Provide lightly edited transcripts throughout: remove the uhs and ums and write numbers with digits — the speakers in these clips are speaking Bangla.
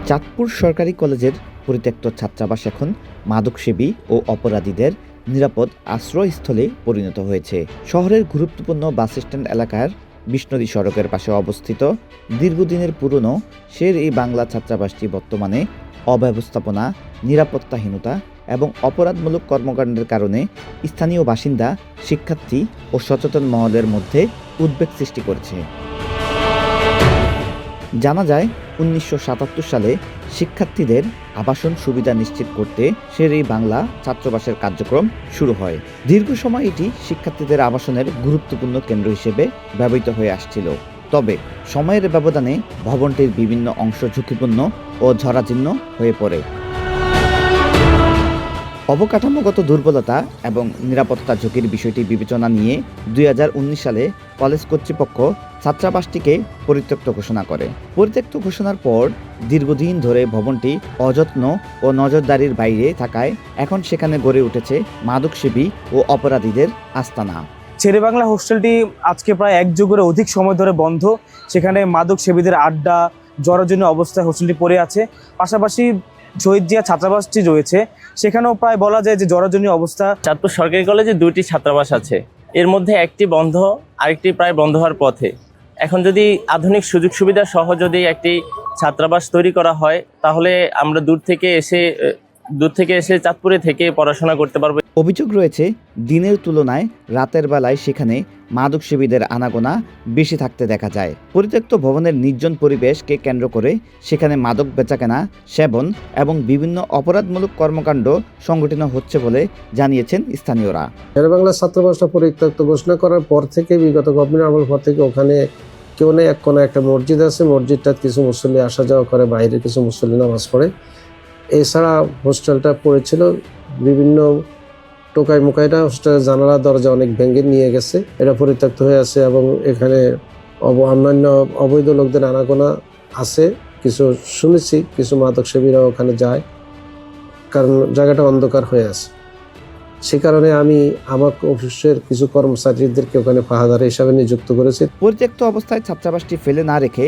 চাঁদপুর সরকারি কলেজের পরিত্যক্ত ছাত্রাবাস এখন মাদকসেবী ও অপরাধীদের নিরাপদ আশ্রয়স্থলে পরিণত হয়েছে। শহরের গুরুত্বপূর্ণ বাসস্ট্যান্ড এলাকার বিষ্ণুদী সড়কের পাশে অবস্থিত দীর্ঘদিনের পুরনো শের এই বাংলা ছাত্রাবাসটি বর্তমানে অব্যবস্থাপনা, নিরাপত্তাহীনতা এবং অপরাধমূলক কর্মকাণ্ডের কারণে স্থানীয় বাসিন্দা, শিক্ষার্থী ও সচেতন মহলের মধ্যে উদ্বেগ সৃষ্টি করেছে। জানা যায় 1977 সালে শিক্ষার্থীদের আবাসন সুবিধা নিশ্চিত করতে শের-ই বাংলা ছাত্রাবাসের কার্যক্রম শুরু হয়। দীর্ঘ সময় এটি শিক্ষার্থীদের আবাসনের গুরুত্বপূর্ণ কেন্দ্র হিসেবে ব্যবহৃত হয়ে আসছিল। তবে সময়ের ব্যবধানে ভবনটির বিভিন্ন অংশ ঝুঁকিপূর্ণ ও জরাজীর্ণ হয়ে পড়ে। অবকাঠামোগত দুর্বলতা এবং নিরাপত্তা ঝুঁকির বিষয়টি বিবেচনা নিয়ে 2019 সালে কলেজ কর্তৃপক্ষ ছাত্রাবাসটিকে পরিত্যক্ত ঘোষণা করে। পরিত্যক্ত ঘোষণার পর দীর্ঘদিন ধরে ভবনটি অযত্ন ও নজরদারির বাইরে থাকায় এখন সেখানে গড়ে উঠেছে মাদকসেবী ও অপরাধীদের আস্তানা। শের-ই বাংলা হোস্টেলটি আজকে প্রায় এক যুগের অধিক সময় ধরে বন্ধ। সেখানে মাদকসেবীদের আড্ডা, জরাজীর্ণ অবস্থায় হোস্টেলটি পড়ে আছে। পাশাপাশি শহীদ জিয়া ছাত্রাবাসটি রয়েছে, সেখানেও প্রায় বলা যায় যে জরাজীর্ণ অবস্থা। চাঁদপুর সরকারি কলেজে 2টি ছাত্রাবাস আছে, এর মধ্যে একটি বন্ধ, আরেকটি প্রায় বন্ধ হওয়ার পথে। এখন যদি আধুনিক সুযোগ সুবিধা সহ যদি একটি ছাত্রাবাস তৈরি করা হয়, তাহলে আমরা দূর থেকে এসে চাঁদপুরে থেকে পড়াশোনা করতে পারবো। অভিযোগ রয়েছে, দিনের তুলনায় রাতের বেলায় সেখানে মাদকসেবীদের আনাগোনা বেশি থাকতে দেখা যায়। পরিত্যক্ত ভবনের নির্জন পরিবেশকে কেন্দ্র করে সেখানে মাদক বেচাকেনা, সেবন এবং বিভিন্ন অপরাধমূলক কর্মকাণ্ড সংঘটিত হচ্ছে বলে জানিয়েছেন স্থানীয়রা। শের-ই বাংলা ছাত্রাবাসটা পরিত্যক্ত ঘোষণা করার পর থেকে, বিগত গভর্নমেন্ট আমলের পর থেকে, ওখানে কেউ নেই, এক কোণে একটা মসজিদ আছে। মসজিদটা কিছু মুসল্লি আসা যাওয়া করে, বাইরে কিছু মুসল্লি নামাজ পড়ে। এছাড়া হোস্টেলটা পড়েছিল বিভিন্ন টোকাই মোকাইরা, হোস্টেলের জানালা দরজা অনেক ভেঙে নিয়ে গেছে। এটা পরিত্যক্ত হয়ে আছে এবং এখানে অন্যান্য অবৈধ লোকদের আনাগোনা আছে। কিছু শুনেছি কিছু মাদকসেবীরা ওখানে যায়, কারণ জায়গাটা অন্ধকার হয়ে আছে। সে কারণে আমি আমার অফিসের কিছু কর্মচারীদেরকে ওখানে পাহারাদার হিসাবে নিযুক্ত করেছি। পরিত্যক্ত অবস্থায় ছাত্রাবাসটি ফেলে না রেখে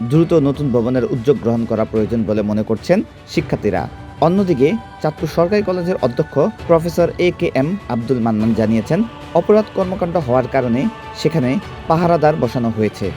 দ্রুত নতুন ভবনের উদ্যোগ গ্রহণ করা প্রয়োজন বলে মনে করছেন শিক্ষার্থীরা। অন্যদিকে চাঁদপুর সরকারি কলেজের অধ্যক্ষ প্রফেসর AKM আব্দুল মান্নান জানিয়েছেন, অপরাধ কর্মকাণ্ড হওয়ার কারণে সেখানে পাহারাদার বসানো হয়েছে।